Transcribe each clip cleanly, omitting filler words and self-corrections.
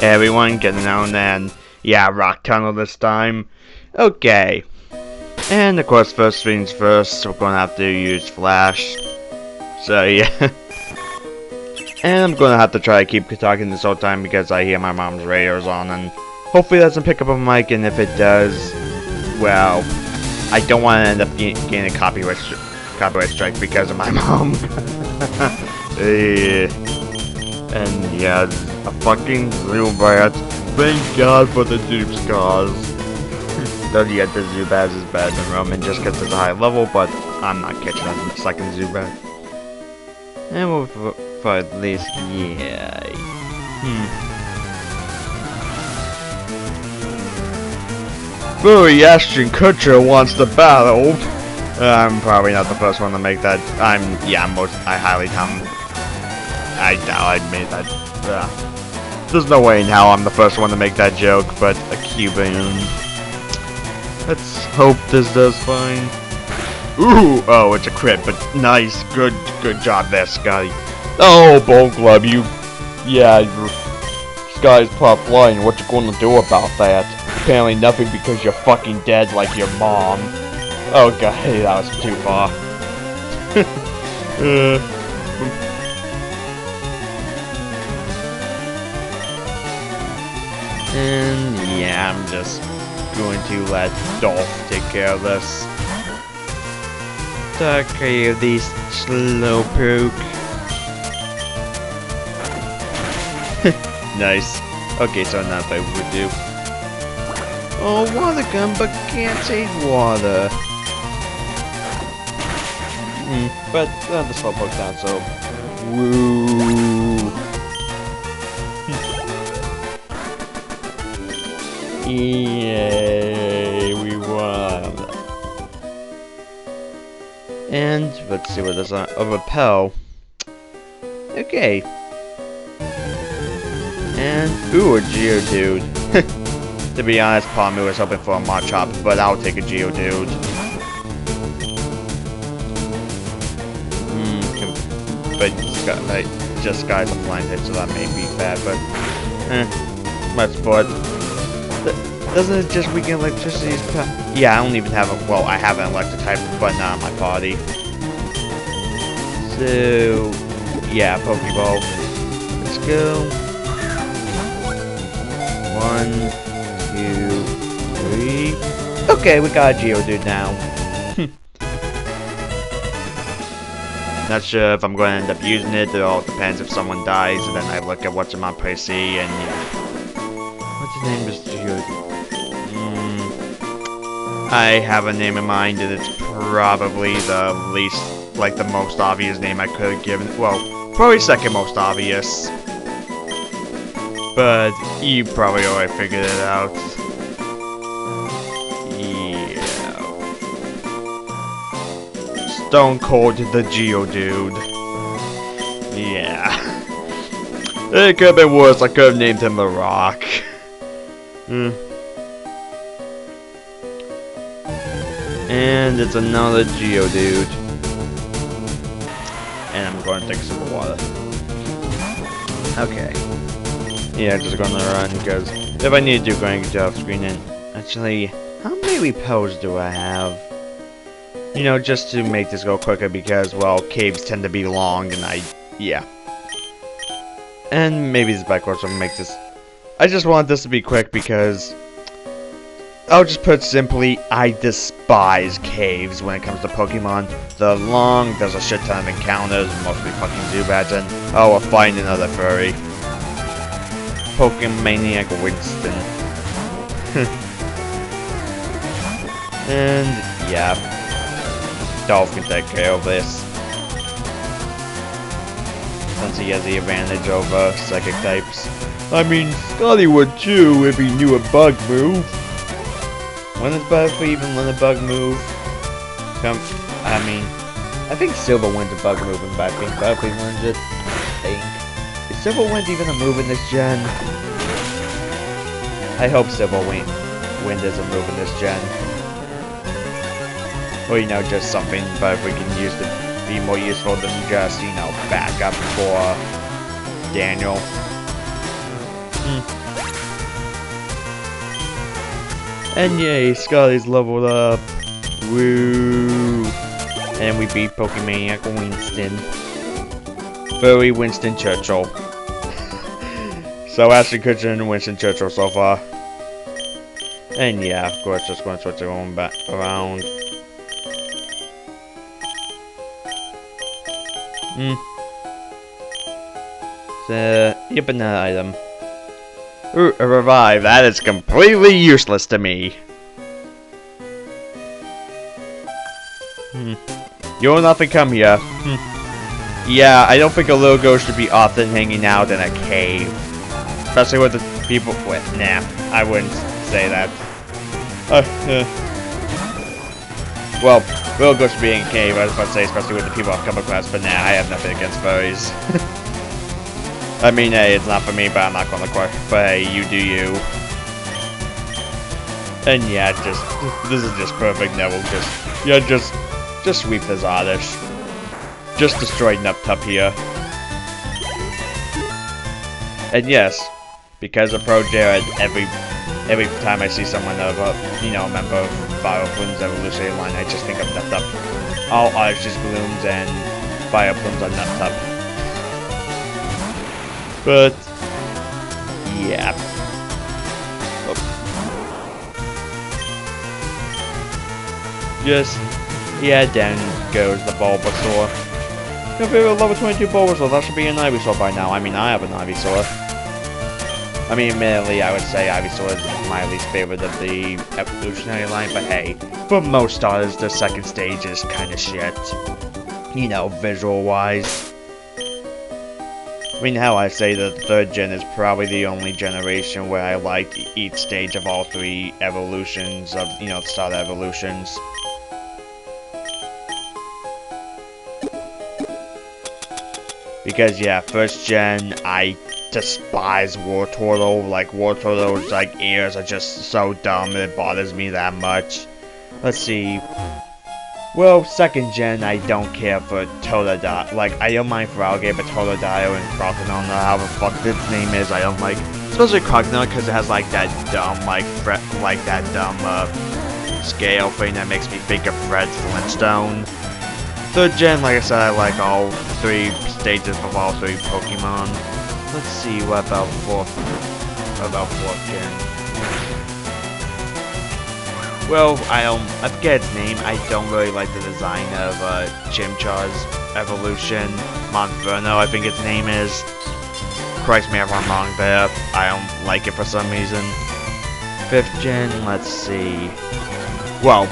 everyone, getting on and yeah, rock tunnel this time. Okay. And of course, first things first, we're gonna have to use flash. So yeah. And I'm gonna have to try to keep talking this whole time because I hear my mom's radio's on, and hopefully it doesn't pick up a mic, and if it does, well, I don't want to end up getting a copyright strike because of my mom. And yeah, a fucking Zubat. Thank God for the Zubscars. Though yeah, the Zubat is better than Roman just because it's a high level, but I'm not catching that second Zubat. And we'll for at least, yeah. Furry Ashton Kutcher wants to battle. I'm probably not the first one to make that. I highly doubt I made that. There's no way in hell I'm the first one to make that joke, but a Cuban. Let's hope this does fine. Ooh, oh, it's a crit, but nice, good job there, Scotty. Oh, Bone Club, yeah, sky's pop flying. What you gonna do about that? Apparently nothing because you're fucking dead like your mom. Oh god, hey, that was too far. And yeah, I'm just going to let Dolph take care of this. Take care of these slowpoke. Nice. Okay, so now I would do. Oh, water gun, but can't take water. But the slowpoke down, so woo. Yay, we won. And let's see what this on. A repel. Okay. And ooh, a Geodude. To be honest, part of me was hoping for a Machop, but I'll take a Geodude. But just Sky's a blind hit, so that may be bad, but let's put. Doesn't it just weaken electricity's power? Yeah, I don't even have a. Well, I have an electric type, but not on my body. So yeah, Pokeball. Let's go. 1, 2, 3. Okay, we got a Geodude now. Not sure if I'm going to end up using it. It all depends if someone dies, and then I look at what's in my PC, and yeah. What's the name of this Geodude? I have a name in mind, and it's probably the least, like the most obvious name I could have given. Well, probably second most obvious. But you probably already figured it out. Yeah. Stone Cold the Geodude. Yeah. It could have been worse. I could have named him The Rock. And it's another Geodude. And I'm going to take some water. Okay. Yeah, just gonna run, because if I need to, going to get off screen. And actually, how many repels do I have? You know, just to make this go quicker, because, well, caves tend to be long, and yeah. And maybe this backwards will make this. I just want this to be quick, because I'll just put simply, I despise caves when it comes to Pokemon. They're long, there's a shit ton of encounters, mostly fucking Zubats, and oh, we're fighting another furry. Pokemaniac Winston. And yeah, Dolph can take care of this, since he has the advantage over psychic types. I mean, Scotty would too if he knew a bug move. When does Butterfree even learn a bug move? I mean, I think Silver Wind's a bug move, and I think Butterfree learns it. I think. Is Silver Wind even a move in this gen? I hope Silver Wind is a move in this gen. Or, you know, just something Butterfree can use to be more useful than just, you know, back up for Daniel. And yay, Scotty's leveled up. Woo! And we beat Pokemaniac Winston. Furry Winston Churchill. So Ashton Kutcher and Winston Churchill so far. And yeah, of course, just going to switch everyone back around. So, yep, another item. Ooh, a revive. That is completely useless to me. You'll nothing come here. Yeah, I don't think a little ghost should be often hanging out in a cave. Especially with the people with. Nah, I wouldn't say that. Well, little ghost should be in a cave, I was about to say, especially with the people I've come across, but nah, I have nothing against furries. I mean, hey, it's not for me, but I'm not gonna quit. But hey, you do you. And yeah, this is just perfect. Neville, just sweep this oddish. Just destroy Nuptup here. And yes, because of Pro Jared, every time I see someone of a member of Fire Plume's evolutionary line, I just think of Nuptup. All Oddish's blooms and Fire Plumes are Nuptup. But yeah. Just yeah, down goes the Bulbasaur. Compared to level 22 Bulbasaur, that should be an Ivysaur by now. I mean, I have an Ivysaur. I mean, admittedly, I would say Ivysaur is my least favorite of the evolutionary line, but hey, for most starters, the second stage is kind of shit. You know, visual-wise. I mean, how I say that the third gen is probably the only generation where I like each stage of all three evolutions of, the starter evolutions. Because, yeah, first gen, I despise Wartortle. Like, Wartortle's, ears are just so dumb, it bothers me that much. Let's see. Well, second gen, I don't care for Totodile. Like, I don't mind for Alligator, but Totodile and Crocodile, however the fuck its name is, I don't like. Especially Crocodile, because it has, that dumb, scale thing that makes me think of Fred Flintstone. Third gen, like I said, I like all three stages of all three Pokemon. Let's see, what about fourth gen? Well, I forget its name. I don't really like the design of Chimchar's evolution. Monferno, I think its name is. Correct me if I'm wrong there. I don't like it for some reason. Fifth gen, let's see. Well,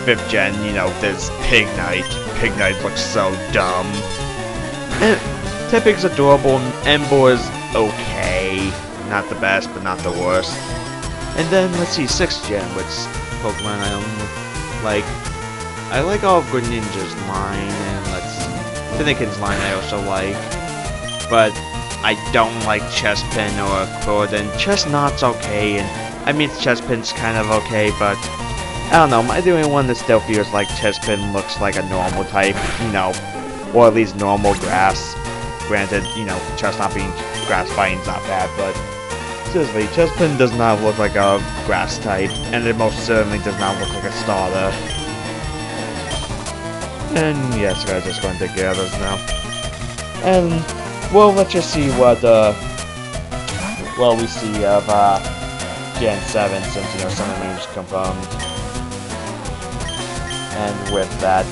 fifth gen, there's Pignite. Pignite looks so dumb. Tipig's adorable, Emboar's okay. Not the best, but not the worst. And then, let's see, 6th gen, which Pokemon I don't like. I like all of Greninja's line, and let's see, Finnegan's line I also like. But I don't like Chespin or Corden. Chestnut's okay, and I mean, Chespin's kind of okay, but I don't know, my doing one that still feels like Chespin looks like a normal type, or at least normal grass. Granted, Chestnut being grass fighting's not bad, but seriously, Chespin does not look like a grass type, and it most certainly does not look like a starter. And yes, guys, just going to take care of this now. And, well, let's just see what, we see of, Gen 7, since, some of the moves confirmed. And with that,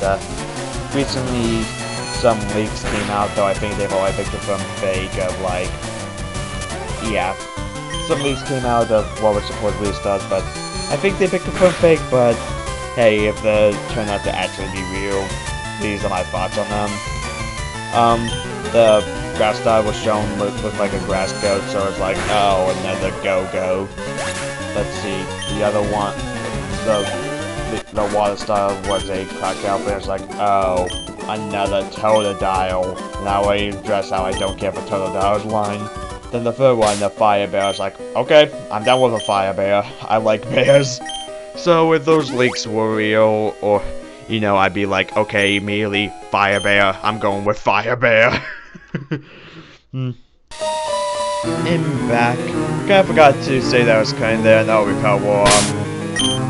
recently some leaks came out, though I think they've already been confirmed fake of, yeah, some leaks came out of what was supposedly stuff, but I think they've been confirmed fake, but hey, if they turn out to actually be real, these are my thoughts on them. The grass style was shown looked like a grass goat, so it's like, oh, another go-go. Let's see, the other one, the water style was a crocodile, but it's like, oh, another Totodile. Now I address how I don't care for Totodile's line. Then the third one, the fire bear, is like, okay, I'm done with a fire bear. I like bears. So if those leaks were real, or, I'd be like, okay, immediately, fire bear, I'm going with fire bear. And back. Kinda forgot to say that I was kind of there, no repel war.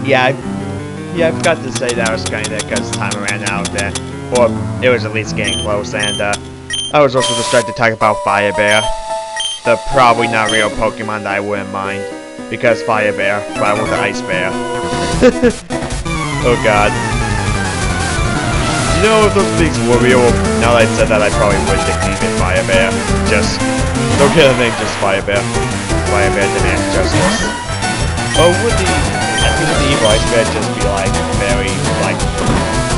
yeah, I forgot to say that I was kinda because time ran out there. Or it was at least getting close, and I was also distracted to talk about Fire Bear. The probably not real Pokemon that I wouldn't mind. Because Fire Bear rivaled the Ice Bear. Oh god. You know, if those things were real, now that I said that, I probably would nickname it Fire Bear. Just, don't get a name, just Fire Bear. Fire Bear demands justice. Or would I think the evil Ice Bear just be like, very, like,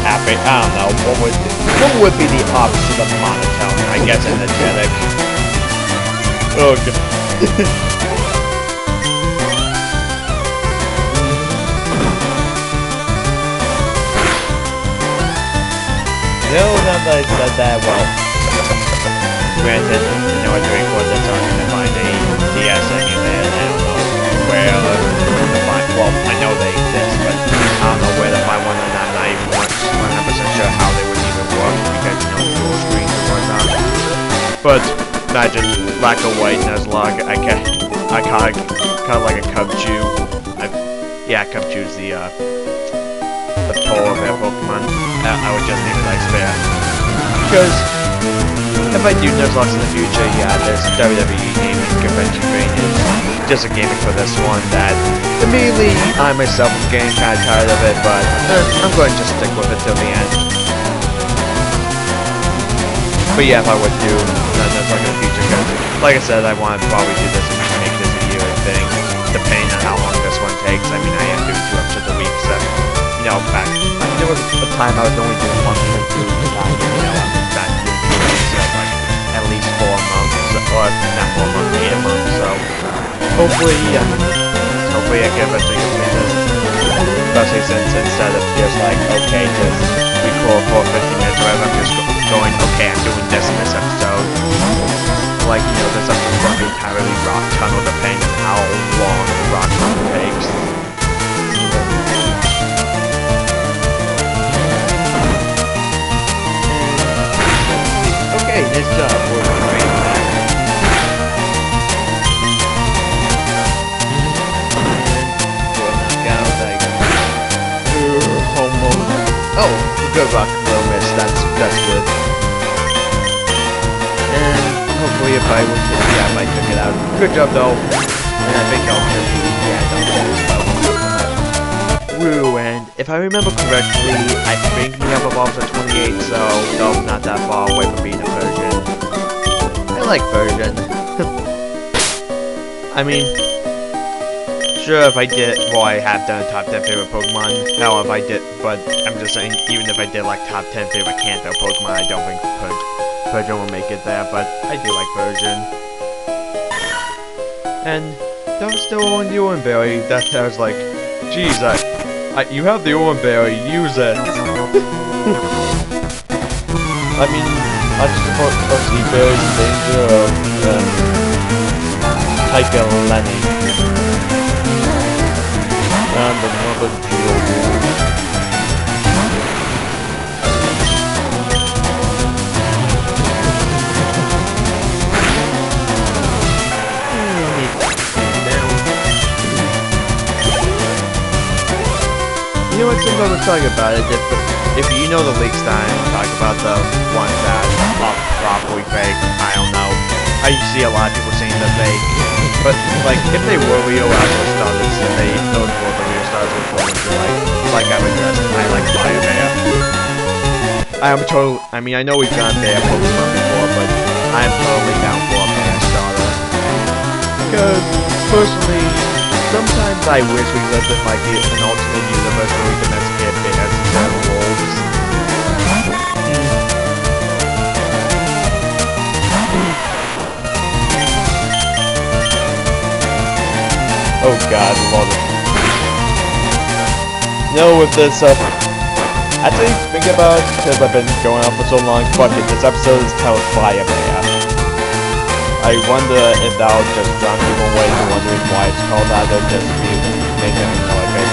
happy? I don't know, what would be the opposite of monotone? I guess energetic. Oh god. No, now that I said that, well, granted, in order to record this, I'm going to find a DS emulator, I don't know where to find, well, I know they exist, but I don't know where to find one, and I'm not even 100% sure how they would even work, because, you know, dual screens and whatnot. But, imagine, black or white Nuzlocke, I kind of like a Cubchoo. Yeah, Cubchoo's the polar bear Pokemon. I would just name it Ice Bear. Because if I do Nuzlocke in the future, yeah, there's WWE naming convention trainers. Just a gimmick for this one that immediately I myself am getting kind of tired of it, but I'm going to just stick with it till the end. But yeah, if I would do Nuzlocke in the future, because like I said, I want to probably do this and make this a yearly thing, depending on how long this one takes. I mean, I am doing 2 episodes a week, so you know, back, there was a time I was only doing 1 or 2 times, you know, I'm back doing 2 episodes, like, at least 4 months, or not 4 months, 8 months, so, hopefully I can eventually complete this, especially since instead of just like, okay, just record for 50 minutes or whatever, I'm just going, okay, I'm doing this in this episode, like, you know, this episode's going to be entirely Rock Tunnel, depending on how long the Rock Tunnel takes. Okay, nice job, we're going back. And for a knockout, oh, good rock and roll miss, that's good. And hopefully if I would hit, yeah, I might pick it out. Good job though. And I think I'll just, woo, and if I remember correctly, I think Meow evolves at 28, so no, not that far away from being a version. I like version. I mean, sure, if I did, well, I have done a top 10 favorite Pokemon. Hell, if I did, but I'm just saying, even if I did like top 10 favorite Kanto Pokemon, I don't think version will make it there, but I do like version. And don't still own the Oranberry. That I was like, geez, you have the Oranberry, use it. I mean, I just support Seaberry's in danger of Tycho and Lenny. And another Geodude. You know what, since I was talking about it, if you know the leaks that I'm talking about, the ones that are probably fake, I don't know. I see a lot of people saying they're fake, but like, if they were real, I would have started to say those were the real stars with forms like I've addressed, I like Fire Bear. I mean, I know we've done Bear Pokemon before, but I'm totally down for a Bear starter. Because, personally, sometimes I wish we lived in like an alternate universe where we domesticate bears instead of wolves. Oh god, love it. No, with this actually think about it, because I've been going on for so long, fuck it, this episode is titled Fire Bear. I wonder if that'll just drown people away from wondering why it's called that, or just be making them like it.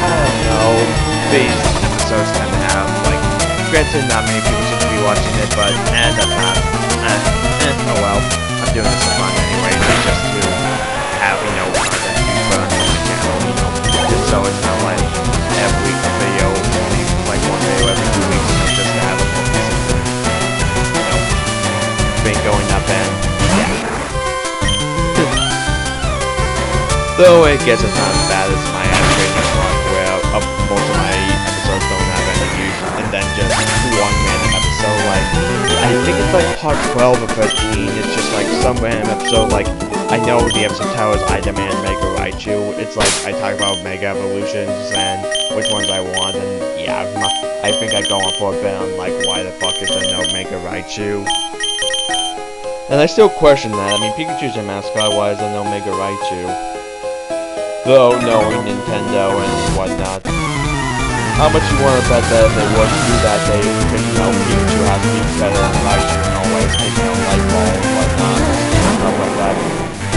I don't know. These episodes tend to have, like, granted not many people seem to be watching it, but, that's not, oh well. I'm doing this for fun anyway, just to have, you know, content to be put on my channel, you know, just so it's not like Though I guess it's not as bad as my average Nuzlocke, where most of my episodes don't have any news, and then just one random episode, like, I think it's like part 12 or 13, it's just like some random episode, like, I know the episode title is I Demand Mega Raichu. It's like, I talk about Mega Evolutions and which ones I want, and yeah, I think I go on for a bit on, like, why the fuck is there no Mega Raichu? And I still question that. I mean, Pikachu's a mascot, why is there no Mega Raichu? Though, knowing Nintendo and whatnot. How much you want to bet that if they were to do that, they think, you know, Pikachu has to be better than Raichu and always take, you know, Light Ball and whatnot, and stuff like that.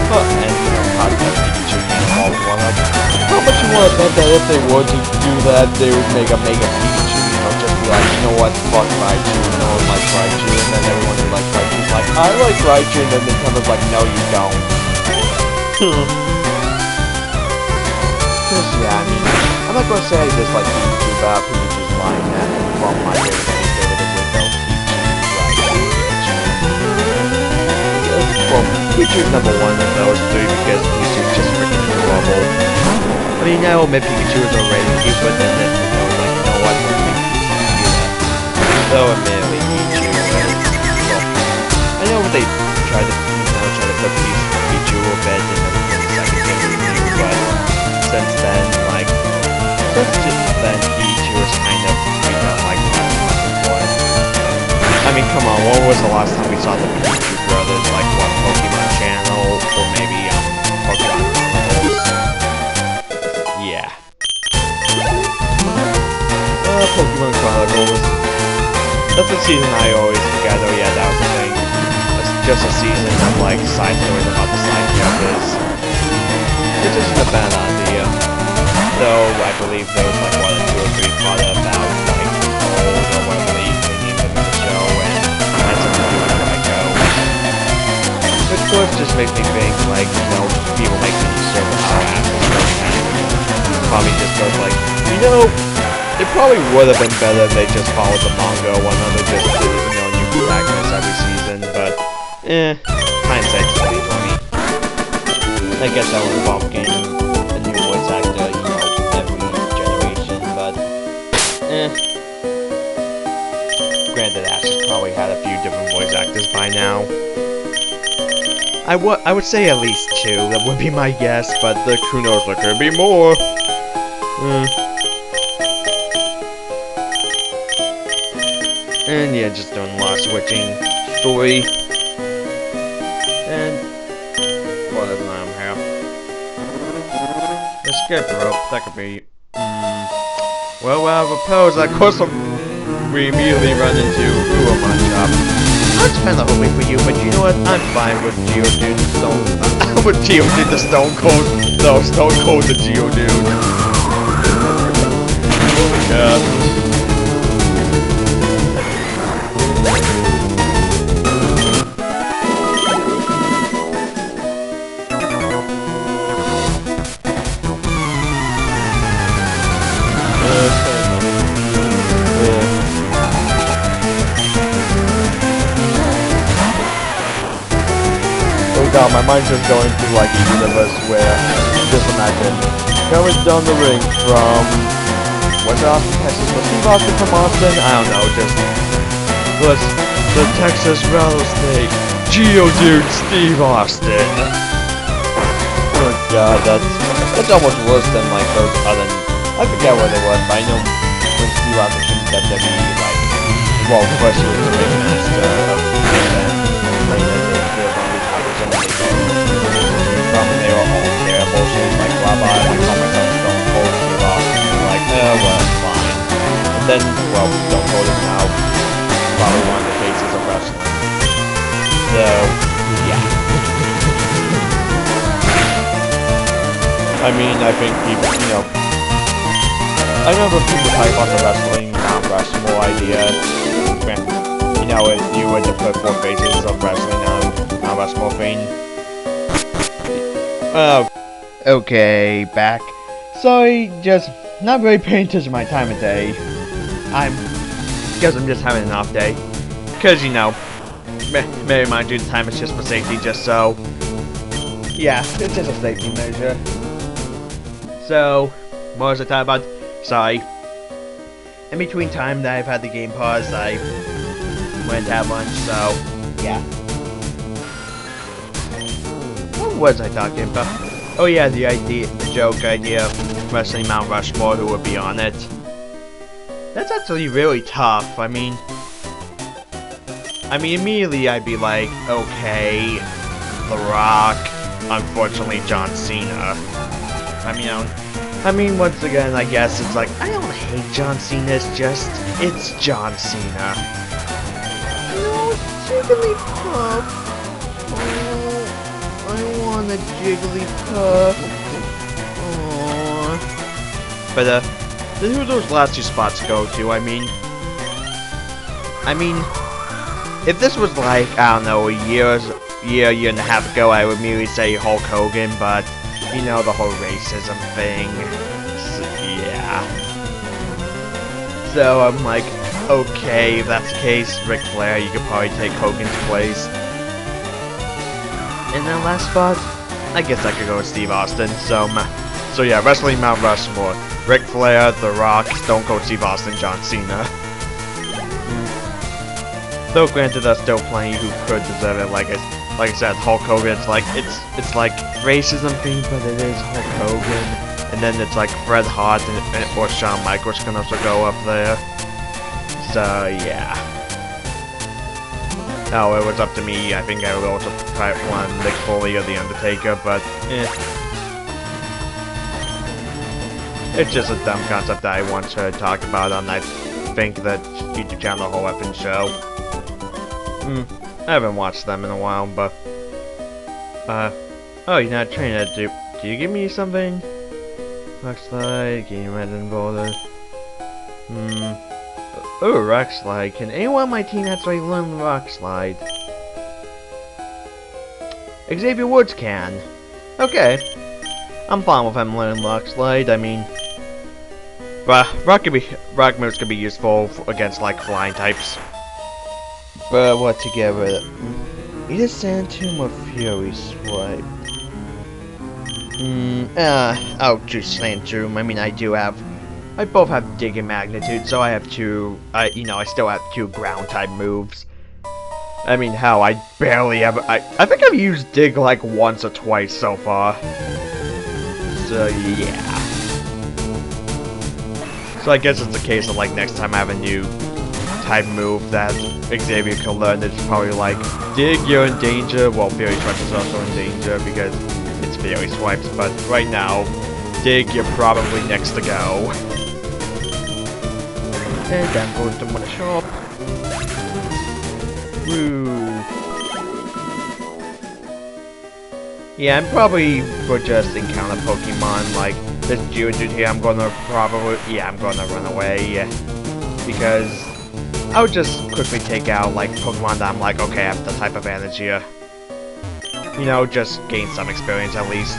But, and, you know, concept Pikachu can't evolve one up. How much you want to bet that if they were to do that, they would make a Mega Pikachu, you know, just be like, you know what, fuck Raichu, no one likes Raichu, and then everyone who likes Raichu's like, I like Raichu, and then Nintendo's like, no you don't. Just, yeah, I mean, I'm not gonna say I dislike Pikachu, but Pikachu's line that from my favorite window, well, Pikachu's number one of those three because Pikachu's just freaking adorable. I mean, I will admit Pikachu is already cute, but then Nintendo was like, you know what, let's make Pikachu cute. So, admittedly, Pikachu is, well, I know they tried to put Pikachu a bit in the second game, but since then, like, Pikachu is kind of become, like, less important. I mean, come on, when was the last time we saw the Pikachu brothers, like, what, Pokemon Channel, or maybe, Pokemon Chronicles? Yeah. Pokemon Chronicles. That's the season I always forget, oh yeah, that was the thing. It's just a season of, like, side stories about the side characters. Which isn't a bad idea. Though, I believe there was, like, 1 or 2 or 3 part about, like, old or whatever they named them in the show, and had something to do with Raikou. Which sort of just makes me think, like, you know, people make these server assholes, and probably just goes like, you know, it probably would have been better if they just followed the manga one other just did, you know, new protagonists every season, but, hindsight's 2020. I guess that would involve getting a new voice actor, you know, every generation, but, Granted, Ash has probably had a few different voice actors by now. I would say at least 2, that would be my guess, but who knows, there could be more. And yeah, just doing a lot of switching story. And what is I'm here? Escape rope, that could be. Well, I propose, of course, we immediately run into Uamon Shop. I'd spend the whole week with you, but you know what? I'm fine with Geodude the Stone. With Geodude the Stone Cold. No, Stone Cold the Geodude. Oh my god. God, my mind's just going to like a universe where, just imagine, going down the ring from, what's Austin, Texas? Was Steve Austin from Austin? I don't know, just, was the Texas Rattlesnake, Geodude Steve Austin. Oh god, that's almost worse than like those other, I forget what they were, but I know when Steve Austin came to WWE, like, well, first he was a big master of they were all terrible, so it's like blah blah, and I call myself Stone Cold Steve Austin, and they're like, well, it's fine. And then, well, Stone Cold is now probably one of the faces of wrestling. So, yeah. I mean, I think people, you know, I remember people talking about the wrestling, non-wrestling idea. You know, if you were to put 4 faces of wrestling on non-wrestling thing. Okay, back. Sorry, just not really paying attention to my time of day. Because I'm just having an off day. Because, you know, may remind you the time is just for safety, just so. Yeah, it's just a safety measure. So, what was I talking about? Sorry. In between time that I've had the game paused, I went to have lunch, so, yeah. What was I talking about? Oh yeah, the joke idea of wrestling Mount Rushmore, who would be on it. That's actually really tough. I mean, immediately I'd be like, okay, The Rock, unfortunately John Cena. I mean, once again, I guess it's like, I don't hate John Cena, it's John Cena. No, Jigglypuff. Oh, I want a Jigglypuff. Aww. But, then who do those last two spots go to? I mean, if this was like, I don't know, a year and a half ago, I would immediately say Hulk Hogan, but, you know, the whole racism thing. So, yeah. So I'm like, okay, if that's the case, Ric Flair, you could probably take Hogan's place. And then last spot, I guess I could go with Steve Austin. So yeah, wrestling Mount Rushmore. Ric Flair, The Rock, Stone Cold Steve Austin, John Cena. Though granted, there's still plenty who could deserve it. Like I said, Hulk Hogan. It's like racism thing, but it is Hulk Hogan. And then it's like Bret Hart or Shawn Michaels can also go up there. So yeah. Oh, it was up to me. I think I would also try one Mick Foley or The Undertaker, but it's just a dumb concept that I once heard talked about on, I think, that YouTube channel, The Whole Effing Show. I haven't watched them in a while, but... oh, you're not training that. Do you give me something? Rock slide, game red and voted. Oh, rock slide. Can anyone on my team actually learn rock slide? Xavier Woods can. Okay. I'm fine with him learning rock slide. I mean... rock moves could be useful against, like, flying types. But what to get rid of? Either Sand Tomb or Fury Swipe. I'll choose Sand Tomb. I mean, I both have Dig and Magnitude, so I have two, I still have two ground type moves. I mean, hell, I barely ever, I think I've used Dig like once or twice so far. So, yeah. So I guess it's a case of, like, next time I have a new type move that Xavier can learn, it's probably like, Dig, you're in danger. Well, Fury Swipe is also in danger because it's Fury Swipes, but right now, Dig, you're probably next to go. And I'm going to my shop. Woo. Yeah, I'm probably for just encounter Pokemon like this Geodude here. I'm gonna run away because I'll just quickly take out like Pokemon that I'm like, okay, I have the type advantage here. You know, just gain some experience at least.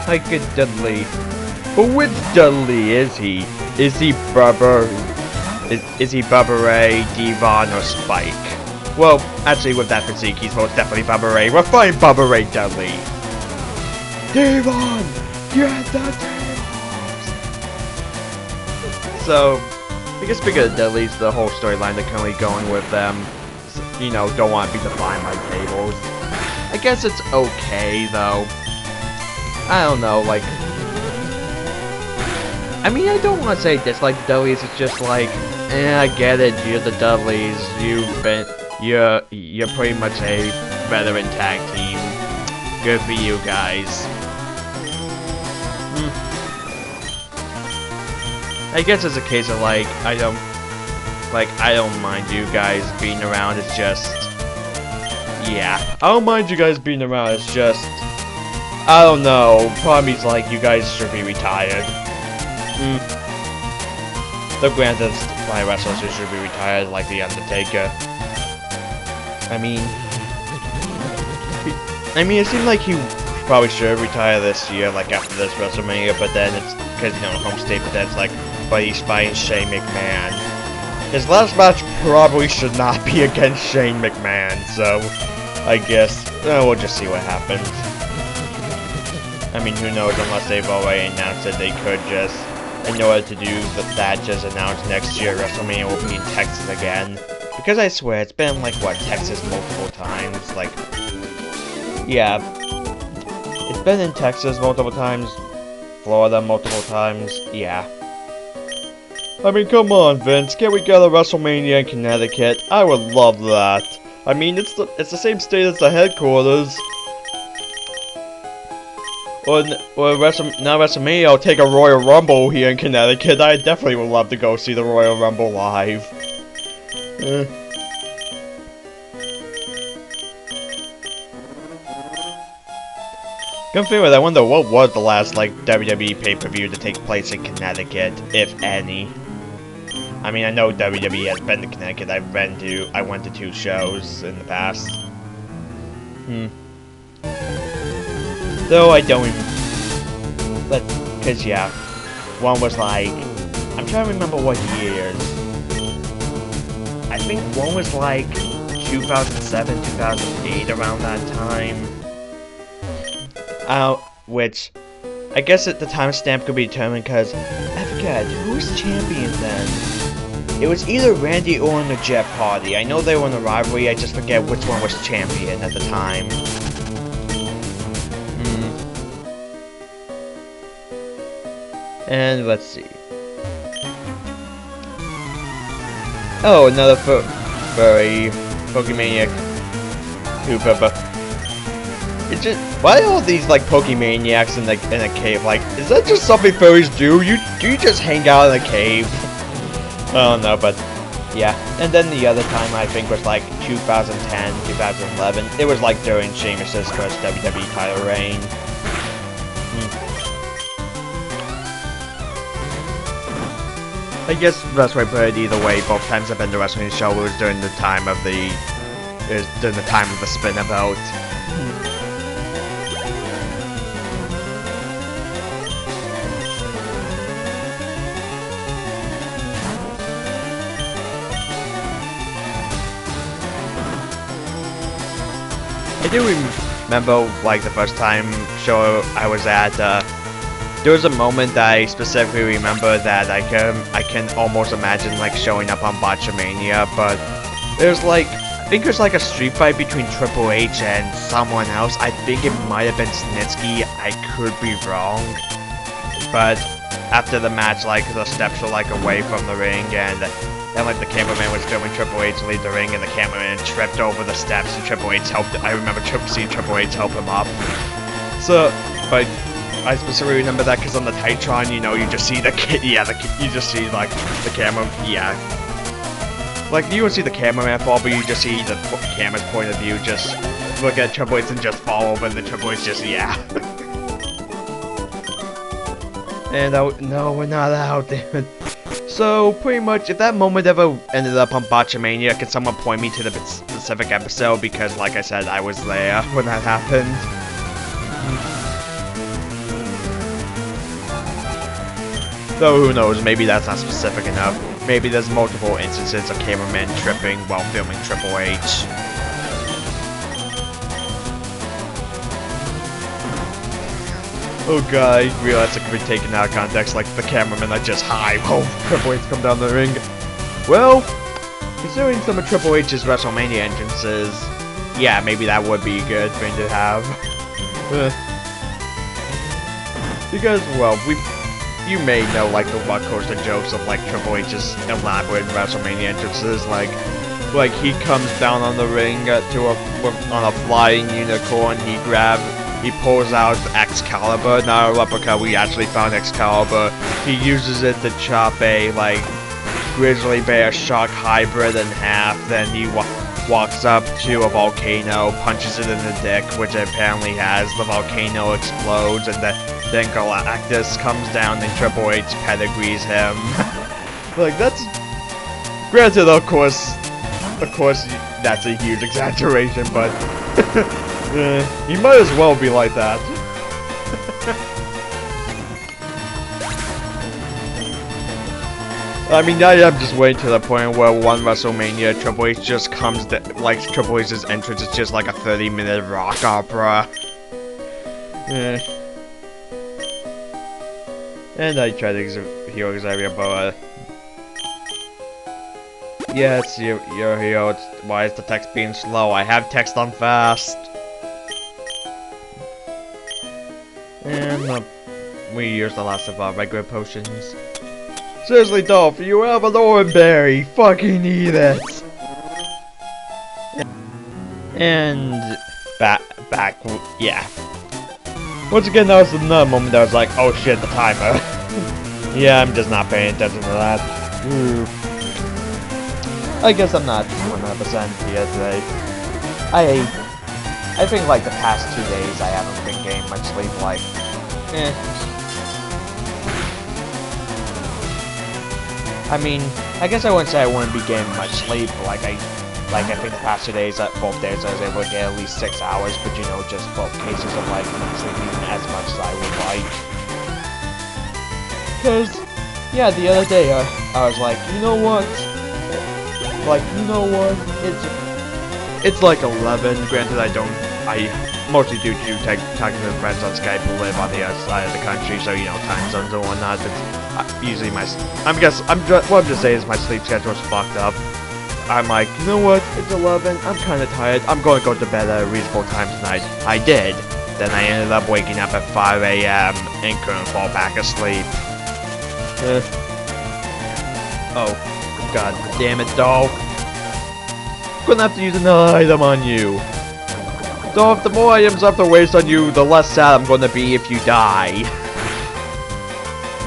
Like a Dudley. But which Dudley is he? Is he Bubba? Is he Bubba Ray, Devon, or Spike? Well, actually with that physique, he's most definitely Bubba Ray. We're fine, Bubba Ray Dudley! Devon! Get the Devons! So, I guess because of Dudley's, the whole storyline they're currently going with them, you know, don't want to be defined by tables. I guess it's okay, though. I don't know, like... I mean, I don't want to say dislike the Dudleys, it's just like, I get it, you're the Dudleys, you're pretty much a veteran tag team. Good for you guys. I guess it's a case of like, I don't mind you guys being around, it's just, yeah. I don't mind you guys being around, it's just, I don't know, probably is like, you guys should be retired. Though granted, my wrestlers who should be retired, like The Undertaker. I mean, it seemed like he probably should retire this year, like after this WrestleMania, but then it's, because, you know, home state, but then it's like, but he's fighting Shane McMahon. His last match probably should not be against Shane McMahon, so, I guess we'll just see what happens. I mean, who knows, unless they've already announced that they could just, in order to do that, just announce next year WrestleMania will be in Texas again. Because I swear, it's been like, what, Texas multiple times? Like, yeah. It's been in Texas multiple times, Florida multiple times, yeah. I mean, come on, Vince, can't we get a WrestleMania in Connecticut? I would love that. I mean, it's the same state as the headquarters. Or now WrestleMania, I'll take a Royal Rumble here in Connecticut. I definitely would love to go see the Royal Rumble live. Come figure it, I wonder what was the last, like, WWE pay-per-view to take place in Connecticut, if any. I mean, I know WWE has been to Connecticut. I went to 2 shows in the past. Though I don't even... But, cause yeah, one was like... I'm trying to remember what years. I think one was like 2007, 2008, around that time. Which... I guess at the timestamp could be determined because... I forget, who was champion then? It was either Randy Orton or Jeff Hardy. I know they were in a rivalry, I just forget which one was champion at the time. And let's see. Oh, another furry Pokemaniac Koopa, but it's just, why are all these like Pokemaniacs in a cave? Like, is that just something furries do? Do you just hang out in a cave? I don't know, but yeah. And then the other time I think was like 2010, 2011. It was like during Sheamus's first WWE title reign. I guess the best way to put it either way, both times I've been to a wrestling show was during the time of the spinabout. I do remember, like, the first time show I was at, there was a moment that I specifically remember that I can almost imagine, like, showing up on Botchamania, but there's, like, I think there's, like, a street fight between Triple H and someone else. I think it might have been Snitsky, I could be wrong, but after the match, like, the steps were, like, away from the ring, and like, the cameraman was filming Triple H leave the ring, and the cameraman tripped over the steps, and Triple H helped. I remember seeing Triple H help him up. So, but I specifically remember that because on the Titron, you know, you just see you just see, like, the camera, like, you don't see the cameraman fall, but you just see the camera's point of view, just look at Triple H and just fall over, and the Triple H just, And, no, we're not out there. So, pretty much, if that moment ever ended up on Botchamania, can someone point me to the specific episode? Because, like I said, I was there when that happened. Though, who knows, maybe that's not specific enough. Maybe there's multiple instances of cameramen tripping while filming Triple H. Oh god, I realize it could be taken out of context, like the cameramen are just high while Triple H come down the ring. Well, considering some of Triple H's WrestleMania entrances, yeah, maybe that would be a good thing to have. Because, well, you may know, like, the roller coaster jokes of, like, Triple H's elaborate WrestleMania entrances, like he comes down on the ring on a flying unicorn, he pulls out Excalibur, not a replica, we actually found Excalibur. He uses it to chop a, like, grizzly bear shark hybrid in half, then he walks up to a volcano, punches it in the dick, which it apparently has, the volcano explodes, and then Galactus comes down and Triple H pedigrees him. Like, that's... Granted, of course, that's a huge exaggeration, but... he might as well be like that. I mean, I'm just waiting to the point where one WrestleMania, Triple H just comes, like, Triple H's entrance is just like a 30-minute rock opera. And I try to heal Xavier, but, yes, you're here. Why is the text being slow? I have text on fast. And, we used the last of our regular potions. Seriously, Dolph, you have an orange berry. Fucking eat it. And back, yeah. Once again, that was another moment that I was like, oh shit, the timer. Yeah, I'm just not paying attention to that. I guess I'm not 100% here today. I think like the past 2 days I haven't been getting much sleep, like, I mean, I guess I wouldn't say I wouldn't be getting much sleep, but I think the past 2 days, both days, I was able to get at least 6 hours, but you know, just both cases of like not sleeping as much as I would like. Cause, yeah, the other day, I was like, you know what? It's like 11, granted I mostly do talking to friends on Skype who live on the other side of the country, so you know, time zones and whatnot, but usually what I'm just saying is my sleep schedule's fucked up. I'm like, you know what, it's 11, I'm kinda tired, I'm going to go to bed at a reasonable time tonight. I did. Then I ended up waking up at 5 AM and couldn't fall back asleep. Oh, god damn it, Dolph. Gonna have to use another item on you. Dolph, the more items I have to waste on you, the less sad I'm gonna be if you die.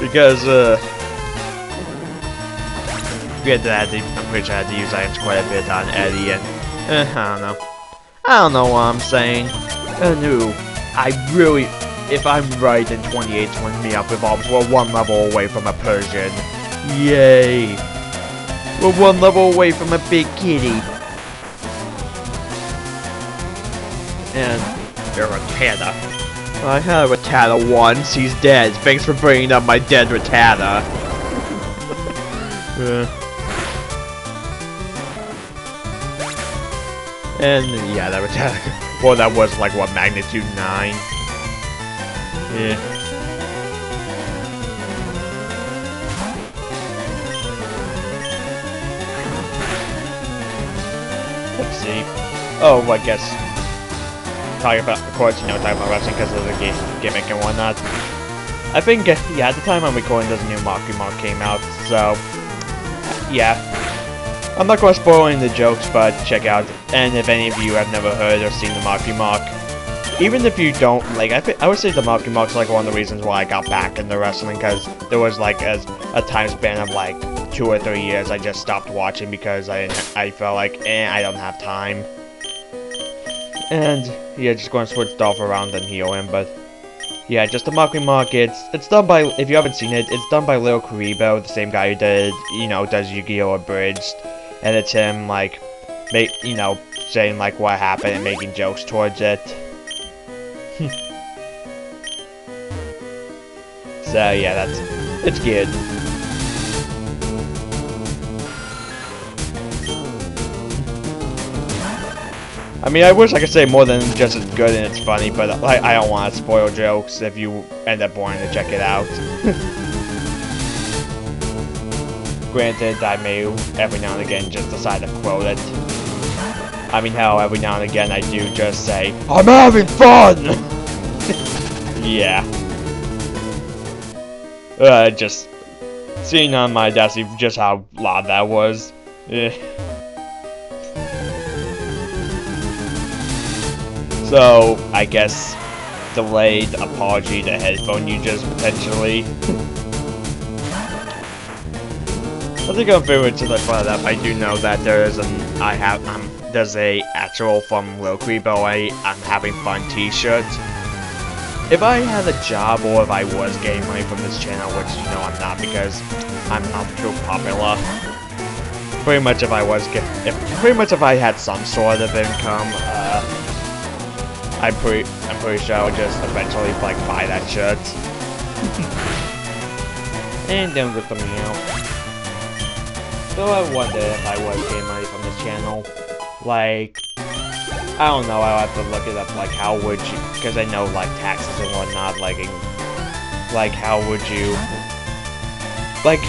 Because, I'm pretty sure I had to use items quite a bit on Eddie, and, I don't know what I'm saying. No, if I'm right, then 28's when me up evolves, we're one level away from a Persian. Yay! We're one level away from a big kitty. And you're a Rattata. I had a Rattata once, he's dead. Thanks for bringing up my dead Rattata. And yeah, that Rattata. Well, that was like what, magnitude 9? Yeah. Let's see. Oh, I guess. Talking about, of course, you know, talking about wrestling because of the gimmick and whatnot. I think, yeah, at the time I'm recording, this new Marky Mark came out, so, yeah. I'm not going to spoil any of the jokes, but check out, and if any of you have never heard or seen the Marky Mark, even if you don't, like, I would say the Marky Mark's like one of the reasons why I got back into wrestling, because there was like a time span of like 2 or 3 years I just stopped watching because I felt like, I don't have time. And, yeah, just going to switch Dolph around and heal him, but, yeah, just the Marky Mark, it's done by, if you haven't seen it, it's done by Lil Karibo, the same guy who did, you know, does Yu-Gi-Oh! Abridged, and it's him, like, you know, saying, like, what happened and making jokes towards it. So, yeah, it's good. I mean, I wish I could say more than just it's good and it's funny, but I don't want to spoil jokes if you end up wanting to check it out. Granted, I may every now and again just decide to quote it. I mean, hell, every now and again I do just say, I'm having fun! Yeah. Just seeing on my Audacity just how loud that was. So, I guess, delayed apology to headphone users, potentially. I think I'm very much to the front of that, but I do know that there's a actual from Lil Karibo, I'm having fun t-shirt. If I had a job, or if I was getting money from this channel, which, you know, I'm not because I'm not too popular. Pretty much if I had some sort of income, I'm pretty sure I would just eventually, like, buy that shirt. And don't get the meal. So I wonder if I was getting money from this channel. Like, I don't know, I'll have to look it up, like, how would you, because I know, like, taxes and whatnot, like, how would you, like,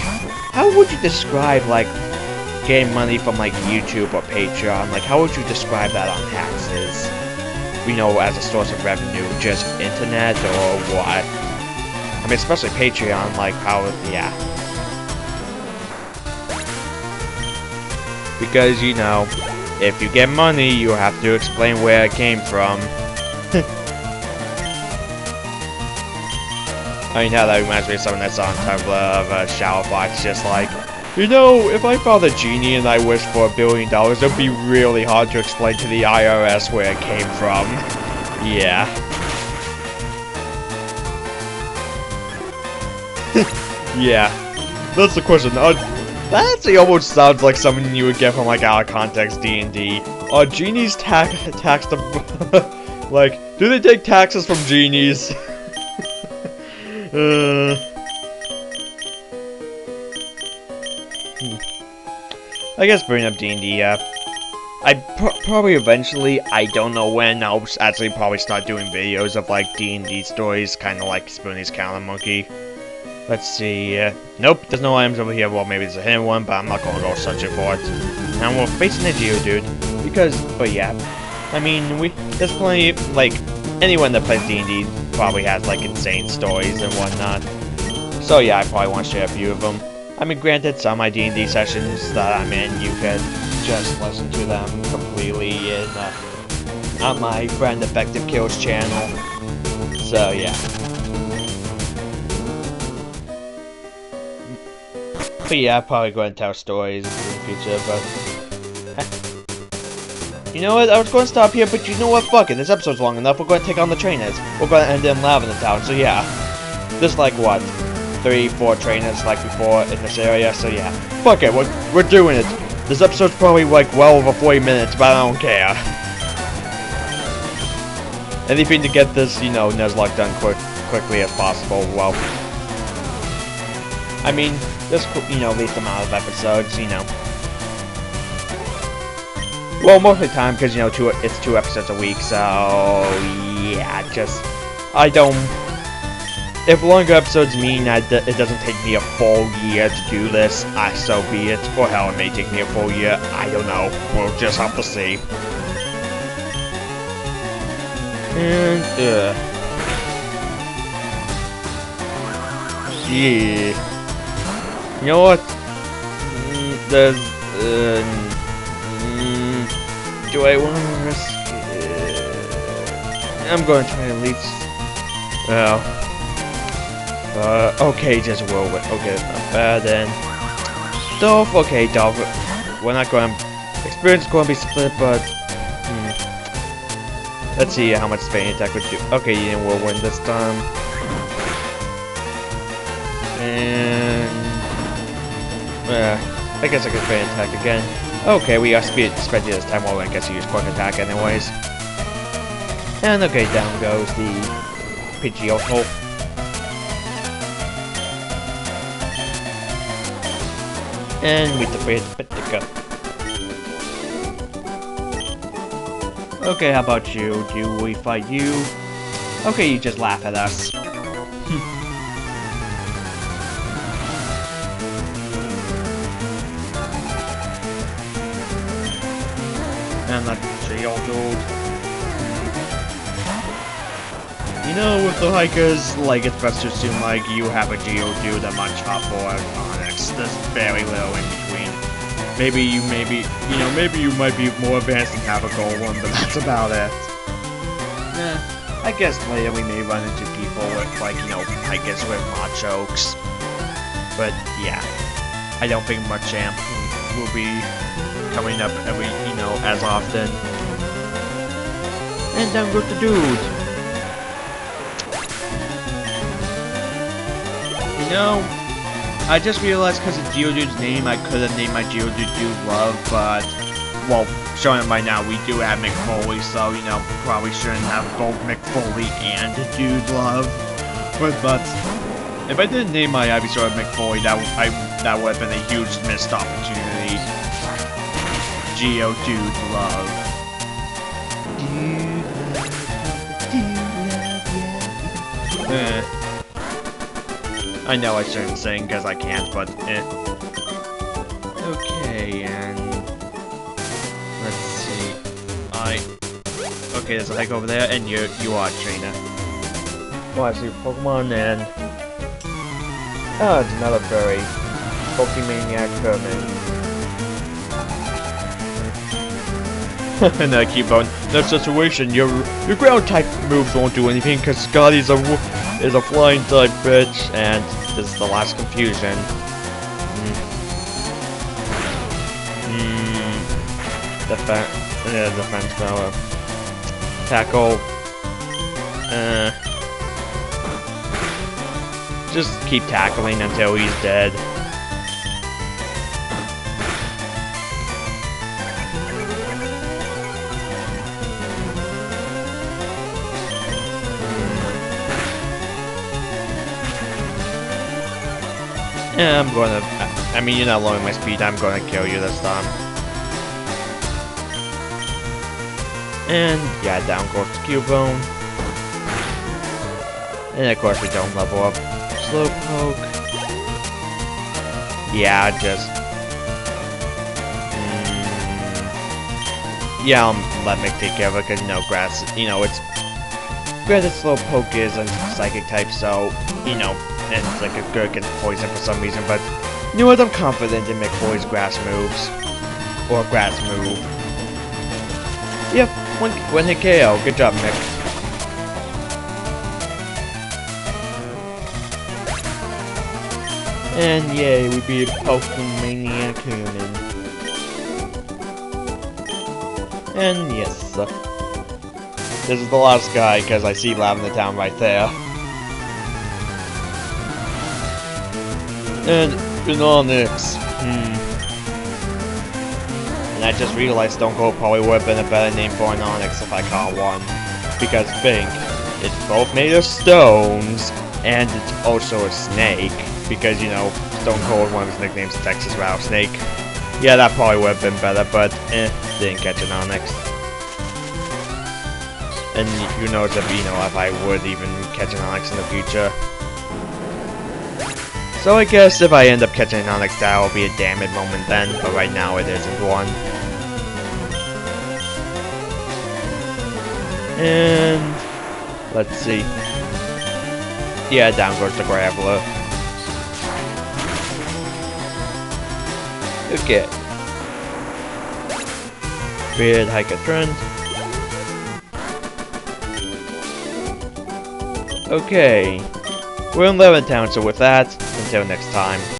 how would you describe, like, getting money from, like, YouTube or Patreon? Like, how would you describe that on taxes? You know, as a source of revenue, just internet or what? I mean, especially Patreon, like, how, yeah. Because, you know, if you get money, you have to explain where it came from. I mean, now that reminds me of something that's on Tumblr of a shower box, just like, you know, if I found a genie and I wished for $1 billion, it would be really hard to explain to the IRS where it came from. Yeah. Yeah. That's the question. That actually almost sounds like something you would get from, like, out of context D&D. Are genies taxed like, do they take taxes from genies? I guess bring up D&D, I probably eventually, I don't know when, I'll actually probably start doing videos of, like, D&D stories, kind of like Spoonie's Counter Monkey. Let's see, nope, there's no items over here. Well, maybe there's a hidden one, but I'm not gonna go searching for it. And we're facing a Geodude, but yeah, I mean, there's plenty, like, anyone that plays D&D probably has, like, insane stories and whatnot. So yeah, I probably want to share a few of them. I mean, granted, some of my D&D sessions that I'm in, you could just listen to them completely on my friend Effective Kills channel. So yeah. But yeah, I'll probably go and tell stories in the future, but... You know what, I was going to stop here, but you know what, fuck it, this episode's long enough, we're going to take on the trainers. We're going to end in Lavender Town, so yeah. There's like, what, 3-4 trainers like before in this area, so yeah. Fuck it, we're doing it. This episode's probably like well over 40 minutes, but I don't care. Anything to get this, you know, Nuzlocke done quickly as possible, well... I mean, this, you know, least amount of episodes, you know. Well, most of the time, because, you know, it's 2 episodes a week, so, yeah, just, I don't, if longer episodes mean that it doesn't take me a full year to do this, so be it, or hell, it may take me a full year, I don't know, we'll just have to see. And, yeah. You know what? There's, do I want to risk it? I'm going to try at least, well, okay, just roll with, okay, not bad then. Dolph, okay, Dolph, we're not going to, experience is going to be split, but, let's see how much Spain attack would do. Okay, yeah, we'll win this time. And... I guess I can Spain attack again. Okay, we got speed this time. Well, I guess you use quick attack anyways. And okay, down goes the Pidgeotto. And we defeat Pitika. Okay, how about you? Do we fight you? Okay, you just laugh at us. And that Geodude. You know, with the hikers, like, it's best to assume, like, you have a Geodude, a Machop, or an Onix. There's very little in between. Maybe you might be more advanced and have a Golem, but that's about it. I guess later we may run into people with, like, you know, hikers with Machokes. But, yeah. I don't think Machamp will be coming up every, you know, as often. And down goes the dude. You know, I just realized because of Geodude's name, I could have named my Geodude Dude Love, but, well, showing it right now, we do have McFoley, so, you know, probably shouldn't have both McFoley and Dude Love. But if I didn't name my Ivysaur McFoley, that would have been a huge missed opportunity. Geodude love. I know I shouldn't sing because I can't, but Okay, and let's see. Okay, there's a hike over there, and you are a trainer. Oh, I see Pokemon, and it's another furry. Pokemaniac Herman. And I keep on. In that situation, your ground type moves won't do anything because Scotty is a flying type bitch, and this is the last confusion. Defense power. Tackle. Just keep tackling until he's dead. Yeah, I'm gonna. I mean, you're not lowering my speed. I'm gonna kill you this time. And yeah, down goes the Cubone. And of course we don't level up. Slowpoke. Yeah, just. Yeah, I'll let Mick take care of it because grass. It's. Granted, Slowpoke is a psychic type, so and it's like a good against poison for some reason. But you know what? I'm confident in McBoy's grass moves or grass move. Yep. One hit KO. Good job, Mick. And yay, we beat Pokemaniac Human. And yes, this is the last guy because I see Lavender Town right there. And in Onyx. And I just realized Stone Cold probably would have been a better name for an Onyx if I caught one. Because think, it's both made of stones, and it's also a snake. Because, Stone Cold, one of his nicknames is Texas Rattlesnake. Yeah, that probably would have been better, but didn't catch an Onyx. And who knows if I would even catch an Onyx in the future. So I guess if I end up catching an Onyx, that will be a damn it moment then, but right now it isn't one. And let's see. Yeah, down goes the Graveler. Okay. Weird hike a trend. Okay. We're in Lavender Town, so with that, until next time.